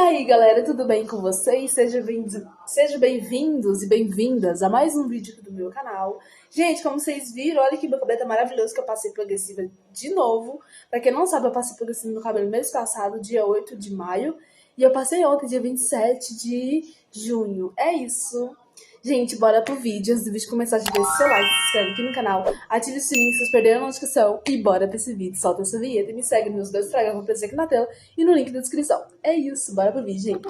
aí, galera, tudo bem com vocês? Sejam bem-vindos e bem-vindas a mais um vídeo aqui do meu canal. Gente, como vocês viram, olha que meu cabelo tá maravilhoso, que eu passei progressiva de novo. Pra quem não sabe, eu passei progressiva no meu cabelo mês passado, dia 8 de maio. E eu passei ontem, dia 27 de junho. É isso. Gente, bora pro vídeo. Antes do vídeo começar, já deixa o seu like, se inscreve aqui no canal, ative o sininho se vocês perderam a notificação e bora pra esse vídeo. Solta essa vinheta e me segue nos meus dois Instagram, vou aparecer aqui na tela e no link da descrição. É isso, bora pro vídeo, gente.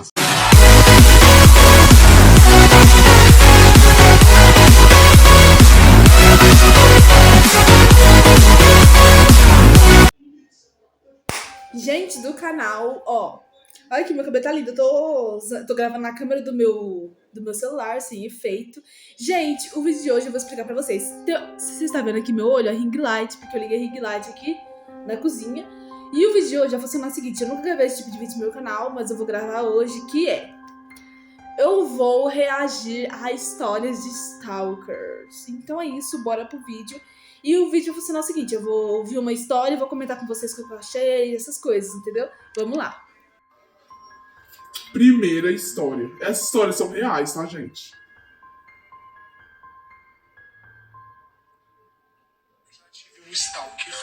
Gente do canal, ó, olha que meu cabelo tá lindo, eu tô gravando na câmera do meu celular, sem efeito. Gente, o vídeo de hoje eu vou explicar pra vocês. Se você está vendo aqui meu olho, é ring light, porque eu liguei ring light aqui na cozinha. E o vídeo de hoje vai funcionar o seguinte, eu nunca gravei esse tipo de vídeo no meu canal, mas eu vou gravar hoje, que é... eu vou reagir a histórias de stalkers. Então é isso, bora pro vídeo. E o vídeo vai funcionar o seguinte, eu vou ouvir uma história e vou comentar com vocês o que eu achei, essas coisas, entendeu? Vamos lá. Primeira história. Essas histórias são reais, tá, gente? Eu já tive um stalker.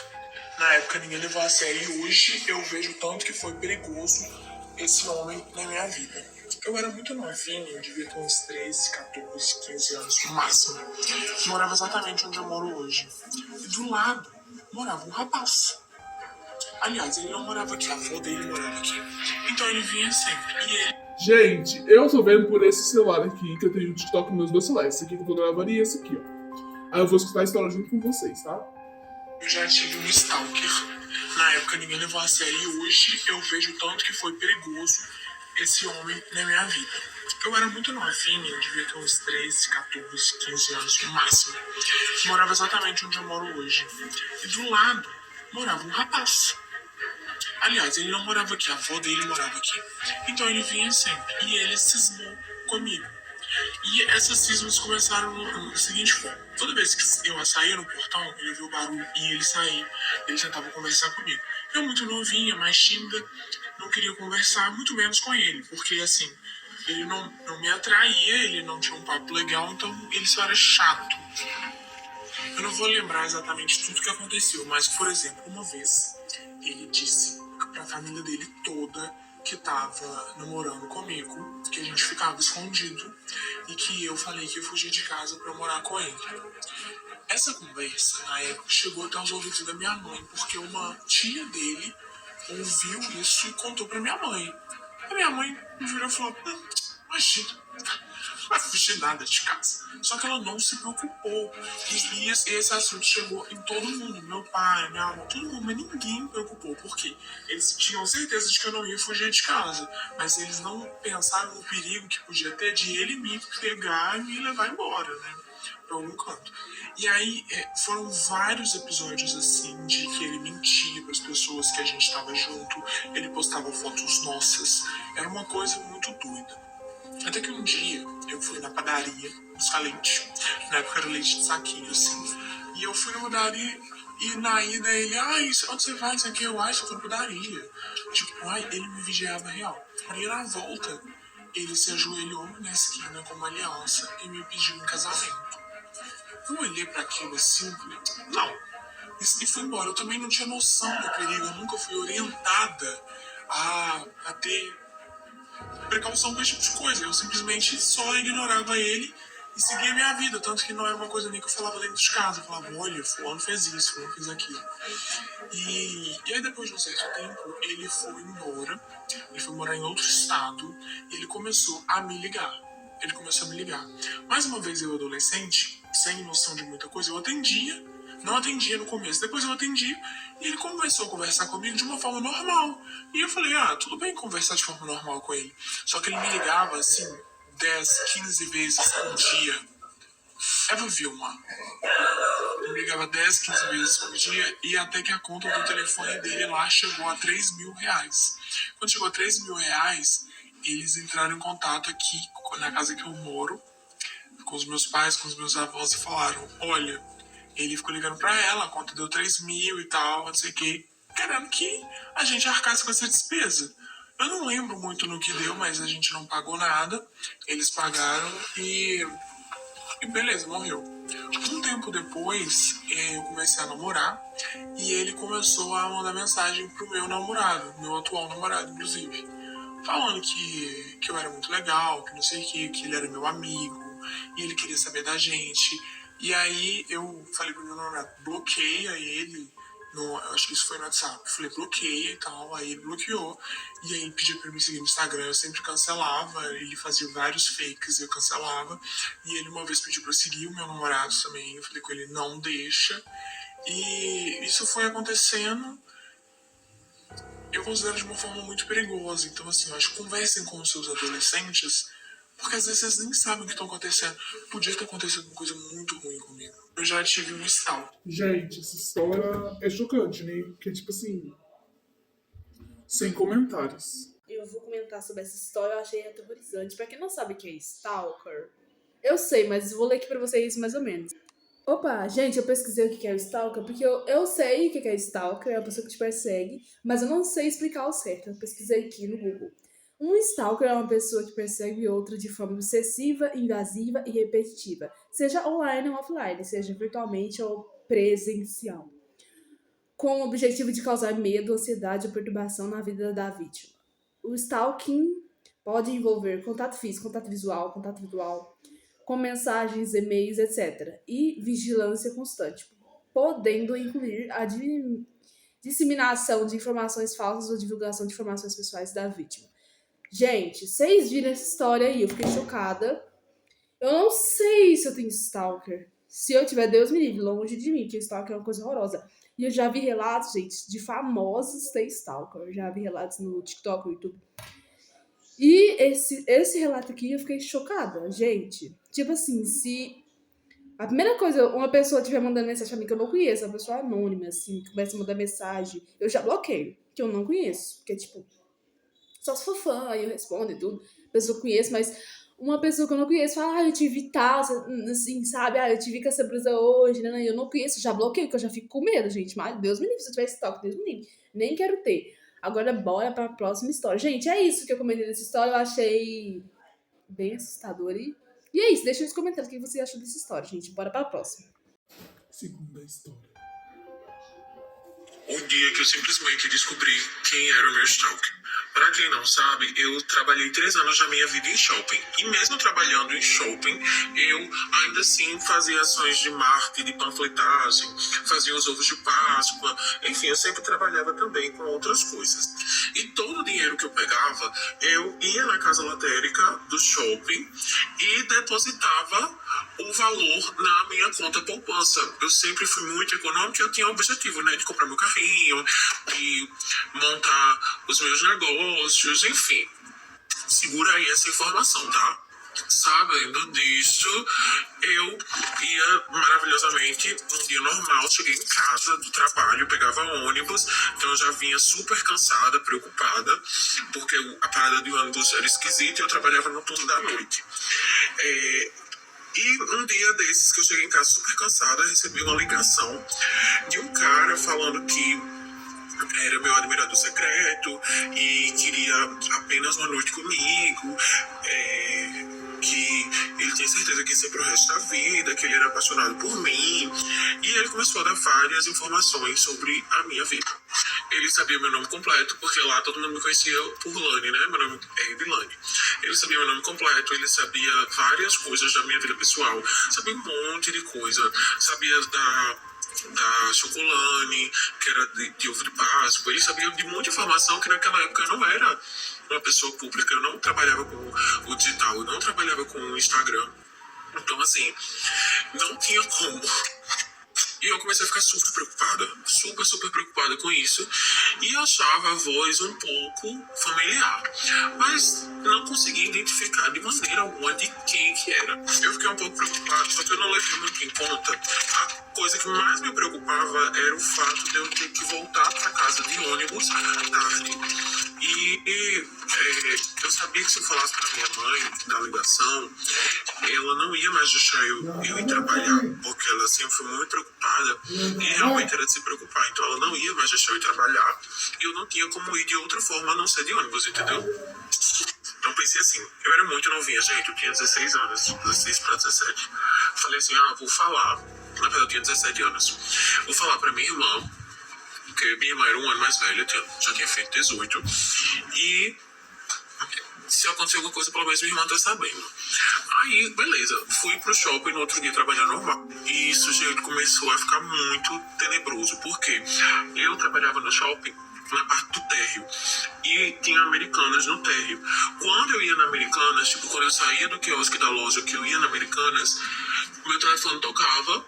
Na época ninguém levou a sério e hoje eu vejo o tanto que foi perigoso esse homem na minha vida. Eu era muito novinho, eu devia ter uns 13, 14, 15 anos no máximo. Morava exatamente onde eu moro hoje. E do lado morava um rapaz. Aliás, ele não morava aqui, a avó dele morava aqui. Então ele vinha sempre. E ele... Gente, eu tô vendo por esse celular aqui, que eu tenho o TikTok nos meus dois celulares. Esse aqui que eu tô gravando e esse aqui, ó. Aí eu vou escutar a história junto com vocês, tá? Eu já tive um stalker. Na época ninguém levou a sério e hoje eu vejo o tanto que foi perigoso esse homem na minha vida. Eu era muito novinho, eu devia ter uns 13, 14, 15 anos no máximo. Morava exatamente onde eu moro hoje. E do lado morava um rapaz. Aliás, ele não morava aqui, a avó dele morava aqui. Então ele vinha sempre. E ele cismou comigo. E essas cismas começaram da seguinte forma. Toda vez que eu saía no portão, ele ouvia o barulho e ele saía. Ele tentava conversar comigo. Eu muito novinha, mais tímida, não queria conversar, muito menos com ele. Porque assim, ele não me atraía, ele não tinha um papo legal, então ele só era chato. Eu não vou lembrar exatamente tudo que aconteceu, mas, por exemplo, uma vez ele disse pra família dele toda que tava namorando comigo, que a gente ficava escondido e que eu falei que ia fugir de casa pra morar com ele. Essa conversa, na época, chegou até os ouvidos da minha mãe, porque uma tia dele ouviu isso e contou pra minha mãe. A minha mãe me virou e falou, imagina, não vai fugir nada de casa. Só que ela não se preocupou. E esse assunto chegou em todo mundo. Meu pai, minha avó, todo mundo. Mas ninguém preocupou. Por quê? Eles tinham certeza de que eu não ia fugir de casa. Mas eles não pensaram no perigo que podia ter de ele me pegar e me levar embora, né? Pra algum canto. E aí foram vários episódios assim de que ele mentia para as pessoas que a gente estava junto. Ele postava fotos nossas. Era uma coisa muito doida. Até que um dia eu fui na padaria buscar leite. Na época era leite de saquinho, assim. E eu fui na padaria e na ida ele, onde você vai? Isso aqui eu acho, eu fui na padaria. Tipo, ele me vigiava real. Aí na volta, ele se ajoelhou na esquina com uma aliança e me pediu um casamento. Eu olhei pra aquilo assim, falei, não. E fui embora. Eu também não tinha noção do perigo, eu nunca fui orientada a ter precaução com esse tipo de coisa. Eu simplesmente só ignorava ele e seguia a minha vida. Tanto que não era uma coisa nem que eu falava dentro de casa. Eu falava, olha, fulano fez isso, fulano fez aquilo. E aí depois de um certo tempo, ele foi embora. Ele foi morar em outro estado. E ele começou a me ligar. Mais uma vez eu adolescente, sem noção de muita coisa, eu atendia. Não atendia no começo, depois eu atendi e ele começou a conversar comigo de uma forma normal. E eu falei, tudo bem conversar de forma normal com ele. Só que ele me ligava assim, 10, 15 vezes por dia. Eva Vilma. Ele me ligava 10, 15 vezes por dia e até que a conta do telefone dele lá chegou a R$3.000. Quando chegou a R$3.000, eles entraram em contato aqui na casa que eu moro, com os meus pais, com os meus avós e falaram, olha... Ele ficou ligando pra ela, a conta deu 3.000 e tal, não sei o que, querendo que a gente arcasse com essa despesa. Eu não lembro muito no que deu, mas a gente não pagou nada. Eles pagaram e beleza, morreu. Um tempo depois, eu comecei a namorar e ele começou a mandar mensagem pro meu namorado, meu atual namorado, inclusive, falando que eu era muito legal, que não sei o que ele era meu amigo e ele queria saber da gente. E aí eu falei pro meu namorado, bloqueia ele. No, acho que isso foi no WhatsApp. Eu falei, bloqueia e tal. Aí ele bloqueou. E aí pediu pra me seguir no Instagram. Eu sempre cancelava. Ele fazia vários fakes e eu cancelava. E ele uma vez pediu pra eu seguir o meu namorado também. Eu falei com ele, não deixa. E isso foi acontecendo. Eu considero de uma forma muito perigosa. Então, assim, eu acho que conversem com os seus adolescentes. Porque às vezes eles nem sabem o que está acontecendo. Podia ter acontecido uma coisa muito ruim comigo. Eu já tive um stalker. Gente, essa história é chocante, né? Porque, tipo assim, sem comentários. Eu vou comentar sobre essa história, eu achei aterrorizante. Pra quem não sabe o que é stalker, eu sei, mas vou ler aqui pra vocês mais ou menos. Opa, gente, eu pesquisei o que é o stalker, porque eu sei o que é stalker, é a pessoa que te persegue, mas eu não sei explicar o certo. Eu pesquisei aqui no Google. Um stalker é uma pessoa que persegue outra de forma obsessiva, invasiva e repetitiva, seja online ou offline, seja virtualmente ou presencial, com o objetivo de causar medo, ansiedade ou perturbação na vida da vítima. O stalking pode envolver contato físico, contato visual, contato virtual, com mensagens, e-mails, etc. E vigilância constante, podendo incluir a disseminação de informações falsas ou divulgação de informações pessoais da vítima. Gente, vocês viram essa história aí, eu fiquei chocada. Eu não sei se eu tenho stalker. Se eu tiver, Deus me livre, longe de mim, porque stalker é uma coisa horrorosa. E eu já vi relatos, gente, de famosos ter stalker. Eu já vi relatos no TikTok, no YouTube. E esse relato aqui eu fiquei chocada, gente. Tipo assim, se a primeira coisa, uma pessoa estiver mandando mensagem pra mim que eu não conheço, uma pessoa anônima, assim, que começa a mandar mensagem, eu já bloqueio, que eu não conheço. Porque, tipo, só se for fã, aí eu respondo e tudo. Pessoa que eu conheço, mas uma pessoa que eu não conheço fala, eu te vi tal, assim, sabe? Eu te vi com essa blusa hoje, né? Eu não conheço, já bloqueio, porque eu já fico com medo, gente. Mas Deus me livre, se eu tivesse toque, Deus me livre. Nem quero ter. Agora, bora pra próxima história. Gente, é isso que eu comentei dessa história. Eu achei bem assustador. E é isso, deixa nos comentários o que você achou dessa história, gente. Bora pra próxima. Segunda história. O dia que eu simplesmente descobri quem era o meu stalker. Para quem não sabe, eu trabalhei 3 anos da minha vida em shopping. E mesmo trabalhando em shopping, eu ainda assim fazia ações de marketing, de panfletagem, fazia os ovos de Páscoa. Enfim, eu sempre trabalhava também com outras coisas. E todo o dinheiro que eu pegava, eu ia na casa lotérica do shopping e depositava o valor na minha conta poupança. Eu sempre fui muito econômico e eu tinha o objetivo, né, de comprar meu carrinho, de montar os meus negócios, enfim. Segura aí essa informação, tá? Sabendo disso, eu ia maravilhosamente num dia normal, cheguei em casa do trabalho, pegava ônibus, então eu já vinha super cansada, preocupada, porque a parada de ônibus era esquisita e eu trabalhava no turno da noite. E um dia desses que eu cheguei em casa super cansada, recebi uma ligação de um cara falando que era meu admirador secreto e queria apenas uma noite comigo, que ele tinha certeza que ia ser pro resto da vida, que ele era apaixonado por mim. E ele começou a dar várias informações sobre a minha vida. Ele sabia meu nome completo, porque lá todo mundo me conhecia por Lani, né? Meu nome é Edilane. Ele sabia meu nome completo, ele sabia várias coisas da minha vida pessoal, sabia um monte de coisa, sabia da Chocolane, que era de ovo de Páscoa. Ele sabia de muita informação que naquela época eu não era uma pessoa pública, eu não trabalhava com o digital, eu não trabalhava com o Instagram. Então, assim, não tinha como. E eu comecei a ficar super preocupada, super preocupada com isso. E achava a voz um pouco familiar, mas não conseguia identificar de maneira alguma de quem que era. Eu fiquei um pouco preocupada, só que eu não levei muito em conta. A coisa que mais me preocupava era o fato de eu ter que voltar para casa de ônibus à tarde. E eu sabia que se eu falasse para minha mãe da ligação, ela não ia mais deixar eu ir trabalhar, porque ela sempre foi muito preocupada e realmente era de se preocupar. Então ela não ia mais deixar eu ir trabalhar e eu não tinha como ir de outra forma a não ser de ônibus, entendeu? Então pensei assim, eu era muito novinha, gente, eu tinha 16 anos, 16 para 17. Falei assim, vou falar, na verdade eu tinha 17 anos, vou falar pra minha irmã, porque minha irmã era um ano mais velha, já tinha feito 18, e se acontecer alguma coisa, pelo menos minha irmã tá sabendo. Aí, beleza, fui pro shopping no outro dia trabalhar normal. E isso, gente, começou a ficar muito tenebroso, porque eu trabalhava no shopping na parte do térreo e tinha Americanas no térreo. Quando eu ia na Americanas, tipo, quando eu saía do quiosque da loja que eu ia na Americanas, meu telefone tocava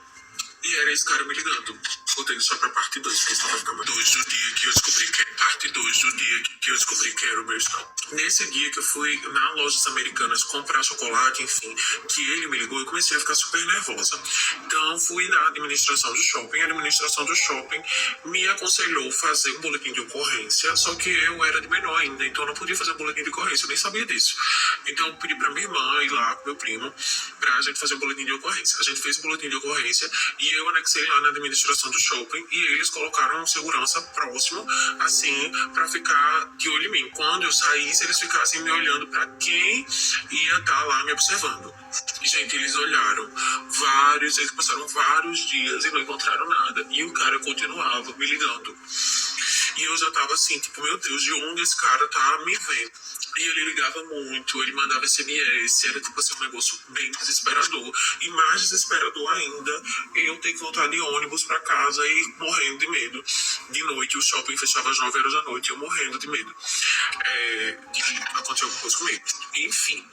e era esse cara me ligando. Botei só pra parte 2, que estava ficando 2 do dia que eu descobri que parte 2 do dia que eu descobri que era o meu estado. Nesse dia que eu fui na Lojas Americanas comprar chocolate, enfim, que ele me ligou, eu comecei a ficar super nervosa. Então fui na administração do shopping, a administração do shopping me aconselhou fazer um boletim de ocorrência, só que eu era de menor ainda, então eu não podia fazer um boletim de ocorrência, eu nem sabia disso. Então eu pedi pra minha irmã ir lá com meu primo pra gente fazer um boletim de ocorrência. A gente fez um boletim de ocorrência e eu anexei lá na administração do shopping e eles colocaram um segurança próximo, assim, pra ficar de olho em mim. Quando eu saísse, eles ficassem me olhando pra quem ia estar lá me observando. E, gente, eles olharam eles passaram vários dias e não encontraram nada. E o cara continuava me ligando. E eu já tava assim, tipo, meu Deus, de onde esse cara tá me vendo? E ele ligava muito, ele mandava SMS, era tipo assim um negócio bem desesperador. E mais desesperador ainda, eu ter que voltar de ônibus pra casa e morrendo de medo. De noite, o shopping fechava às 9 horas da noite, eu morrendo de medo de acontecer alguma coisa comigo. Enfim,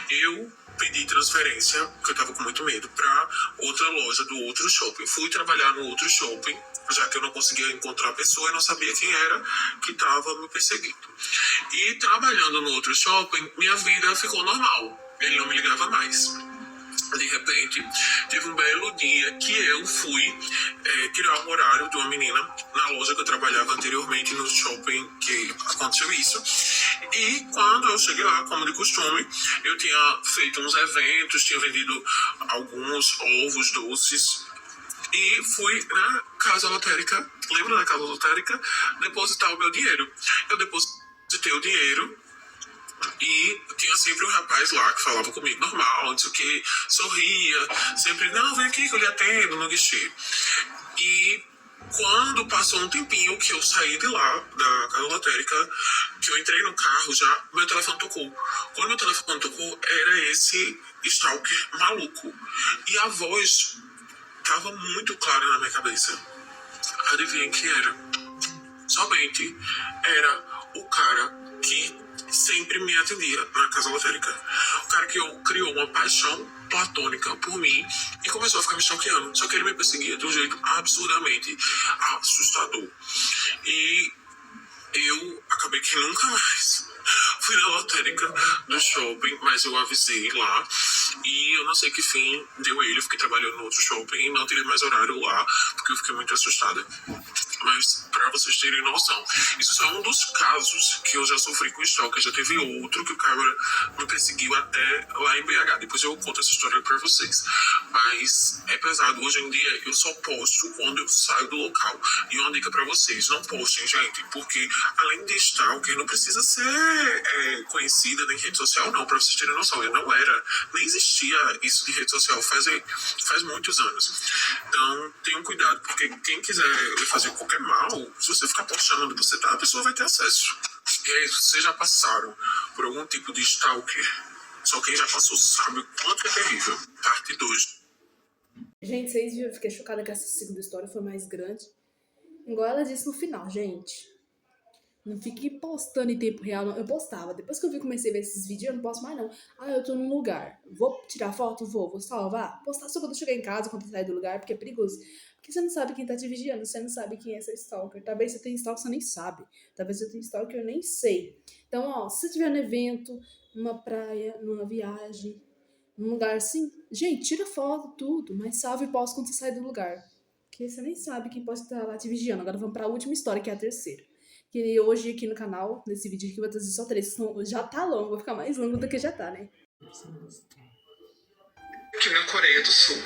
eu pedi transferência, porque eu tava com muito medo, pra outra loja do outro shopping. Fui trabalhar no outro shopping, já que eu não conseguia encontrar a pessoa e não sabia quem era que estava me perseguindo. E trabalhando no outro shopping, minha vida ficou normal. Ele não me ligava mais. De repente, teve um belo dia que eu fui tirar um horário de uma menina na loja que eu trabalhava anteriormente no shopping, que aconteceu isso. E quando eu cheguei lá, como de costume, eu tinha feito uns eventos, tinha vendido alguns ovos doces e fui na casa lotérica, lembra da casa lotérica? Depositar o meu dinheiro. Eu depositei o dinheiro e tinha sempre um rapaz lá que falava comigo normal, não sei o que, sorria, sempre, não, vem aqui que eu lhe atendo no guichê. E quando passou um tempinho que eu saí de lá, da casa lotérica, que eu entrei no carro já, meu telefone tocou. Quando meu telefone tocou, era esse stalker maluco. E a voz tava muito clara na minha cabeça. Adivinha quem era? Somente era o cara que sempre me atendia na casa lotérica. O cara que criou uma paixão platônica por mim e começou a ficar me stalkeando. Só que ele me perseguia de um jeito absurdamente assustador. E eu acabei que nunca mais fui na lotérica do shopping, mas eu avisei lá e eu não sei que fim deu ele. Eu fiquei trabalhando no outro shopping e não tirei mais horário lá porque eu fiquei muito assustada. Mas pra vocês terem noção, isso só é um dos casos que eu já sofri com stalker. Já teve outro que o cara me perseguiu até lá em BH. Depois eu conto essa história pra vocês. Mas é pesado. Hoje em dia eu só posto quando eu saio do local. E uma dica pra vocês, não postem, gente, porque além de stalker, não precisa ser conhecida em rede social, não, pra vocês terem noção. Eu não era, nem existia isso de rede social faz muitos anos. Então tenham cuidado, porque quem quiser lhe fazer qualquer mal, se você ficar postando onde você tá, a pessoa vai ter acesso. E é isso, vocês já passaram por algum tipo de stalker? Só quem já passou sabe o quanto é terrível. Parte 2. Gente, vocês viram, eu fiquei chocada que essa segunda história foi mais grande. Igual ela disse no final, gente. Não fique postando em tempo real, não. Eu postava. Depois que eu comecei a ver esses vídeos, eu não posto mais, não. Eu tô num lugar. Vou tirar foto? Vou salvar? Postar só quando eu chegar em casa, quando eu sair do lugar, porque é perigoso. Porque você não sabe quem tá te vigiando, você não sabe quem é seu stalker. Talvez você tenha stalker, você nem sabe. Talvez você tenha stalker, eu nem sei. Então, ó, se você estiver no evento, numa praia, numa viagem, num lugar assim, gente, tira foto, tudo, mas salve e posta quando você sair do lugar. Porque você nem sabe quem pode estar lá te vigiando. Agora vamos pra última história, que é a terceira. Que hoje aqui no canal, nesse vídeo aqui, eu vou trazer só 3. Já tá longo, vai ficar mais longo do que já tá, né? aqui na Coreia do Sul.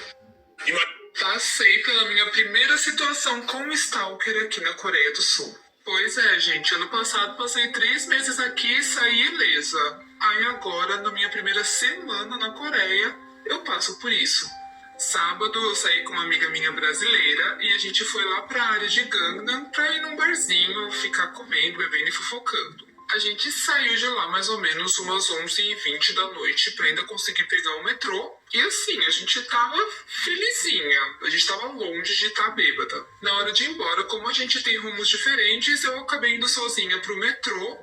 Passei pela minha primeira situação com um stalker aqui na Coreia do Sul. Pois é, gente, ano passado passei 3 meses aqui e saí ilesa. Aí agora, na minha primeira semana na Coreia, eu passo por isso. Sábado eu saí com uma amiga minha brasileira e a gente foi lá pra área de Gangnam pra ir num barzinho, ficar comendo, bebendo e fofocando. A gente saiu de lá mais ou menos umas 11h20 da noite pra ainda conseguir pegar o metrô. E assim, a gente tava felizinha. A gente tava longe de estar bêbada. Na hora de ir embora, como a gente tem rumos diferentes, eu acabei indo sozinha pro metrô.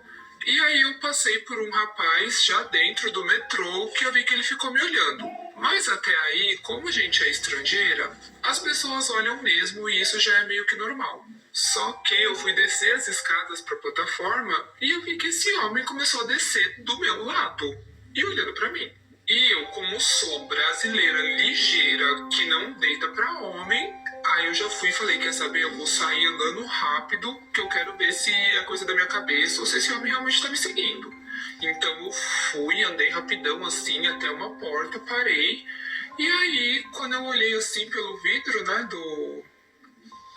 E aí eu passei por um rapaz já dentro do metrô que eu vi que ele ficou me olhando. Mas até aí, como a gente é estrangeira, as pessoas olham mesmo e isso já é meio que normal. Só que eu fui descer as escadas pra plataforma e eu vi que esse homem começou a descer do meu lado e olhando pra mim. E eu, como sou brasileira ligeira, que não deita pra homem, aí eu já fui e falei, quer saber, eu vou sair andando rápido, que eu quero ver se é coisa da minha cabeça ou se esse homem realmente tá me seguindo. Então eu fui, andei rapidão assim até uma porta, parei, e aí quando eu olhei assim pelo vidro, né,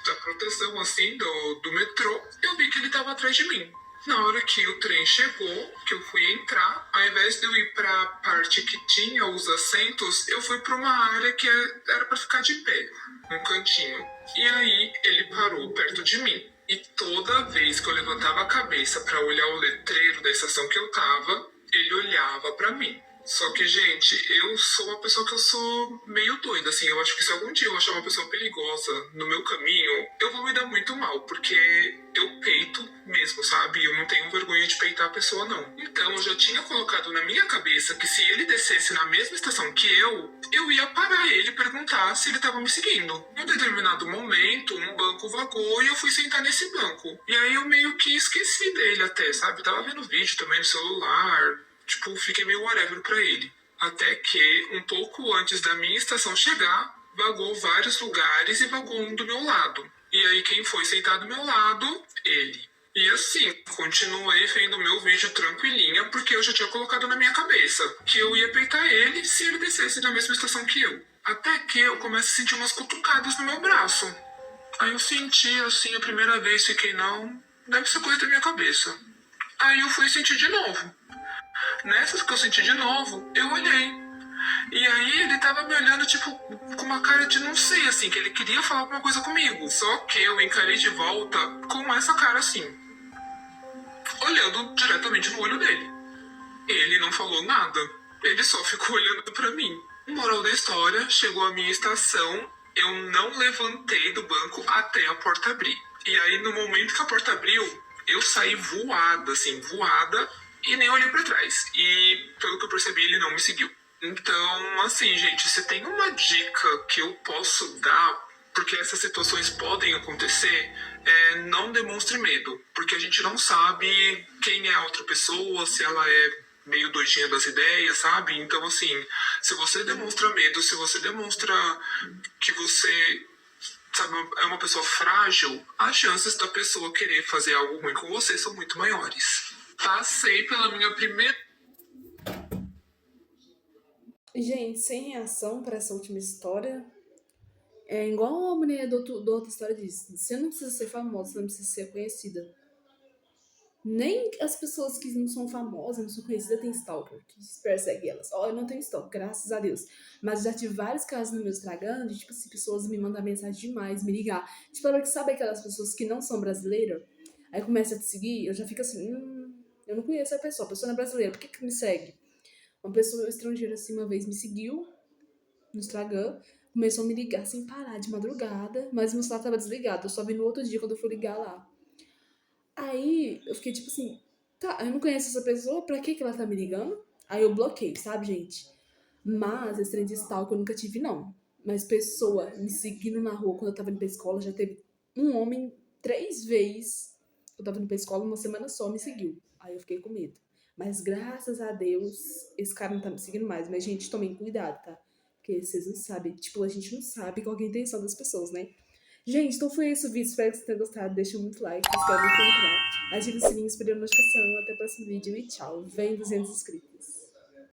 da proteção assim do metrô, eu vi que ele tava atrás de mim. Na hora que o trem chegou, que eu fui entrar, ao invés de eu ir para a parte que tinha os assentos, eu fui para uma área que era para ficar de pé, um cantinho. E aí ele parou perto de mim. E toda vez que eu levantava a cabeça para olhar o letreiro da estação que eu tava, ele olhava para mim. Só que, gente, eu sou uma pessoa que eu sou meio doida, assim. Eu acho que se algum dia eu achar uma pessoa perigosa no meu caminho, eu vou me dar muito mal, porque eu peito mesmo, sabe? Eu não tenho vergonha de peitar a pessoa, não. Então, eu já tinha colocado na minha cabeça que se ele descesse na mesma estação que eu ia parar ele e perguntar se ele tava me seguindo. Em um determinado momento, um banco vagou e eu fui sentar nesse banco. E aí eu meio que esqueci dele até, sabe? Tava vendo vídeo também no celular. Tipo, fiquei meio whatever pra ele. Até que, um pouco antes da minha estação chegar, vagou vários lugares e vagou um do meu lado. E aí, quem foi sentar do meu lado? Ele. E assim, continuei vendo meu vídeo tranquilinha, porque eu já tinha colocado na minha cabeça que eu ia peitar ele se ele descesse na mesma estação que eu. Até que eu começo a sentir umas cutucadas no meu braço. Aí eu senti, assim, a primeira vez, fiquei, não, deve ser coisa da minha cabeça. Aí eu fui sentir de novo. Nessas que eu senti de novo, eu olhei. E aí ele tava me olhando, tipo, com uma cara de não sei, assim, que ele queria falar alguma coisa comigo. Só que eu encarei de volta com essa cara assim, olhando diretamente no olho dele. Ele não falou nada. Ele só ficou olhando pra mim. Moral da história, chegou a minha estação, eu não levantei do banco até a porta abrir. E aí, no momento que a porta abriu, eu saí voada, assim, voada, e nem olhei pra trás. E, pelo que eu percebi, ele não me seguiu. Então, assim, gente, se tem uma dica que eu posso dar, porque essas situações podem acontecer, não demonstre medo. Porque a gente não sabe quem é a outra pessoa, se ela é meio doidinha das ideias, sabe? Então, assim, se você demonstra medo, se você demonstra que você, sabe, é uma pessoa frágil, as chances da pessoa querer fazer algo ruim com você são muito maiores. Passei pela minha primeira... Gente, sem reação para essa última história. É igual a mulher da outra história disse. Você não precisa ser famosa, você não precisa ser conhecida. Nem as pessoas que não são famosas, não são conhecidas, têm stalker, que persegue elas. Ó, eu não tenho stalker, graças a Deus. Mas já tive vários casos no meu Instagram de, tipo assim, pessoas me mandam mensagem demais, me ligar. Tipo, ela que sabe aquelas pessoas que não são brasileiras? Aí começa a te seguir, eu já fico assim, eu não conheço a pessoa não é brasileira, por que me segue? Uma pessoa estrangeira, assim, uma vez me seguiu no Instagram, começou a me ligar sem parar, de madrugada, mas meu celular tava desligado, eu só vi no outro dia quando eu fui ligar lá. Aí eu fiquei tipo assim, tá, eu não conheço essa pessoa, pra que ela tá me ligando? Aí eu bloqueei, sabe, gente? Mas esse trem de stalker eu nunca tive, não. Mas pessoa me seguindo na rua quando eu tava indo pra escola, já teve um homem 3 vezes. Eu tava indo pra escola, uma semana só me seguiu. Aí eu fiquei com medo. Mas graças a Deus, esse cara não tá me seguindo mais. Mas, gente, tomem cuidado, tá? Porque vocês não sabem, tipo, a gente não sabe qual é a intenção das pessoas, né? Gente, então foi isso o vídeo. Espero que vocês tenham gostado. Deixa muito like, se inscreve no canal, ativa o sininho, espalha a notificação. Até o próximo vídeo e tchau. Vem 200 inscritos.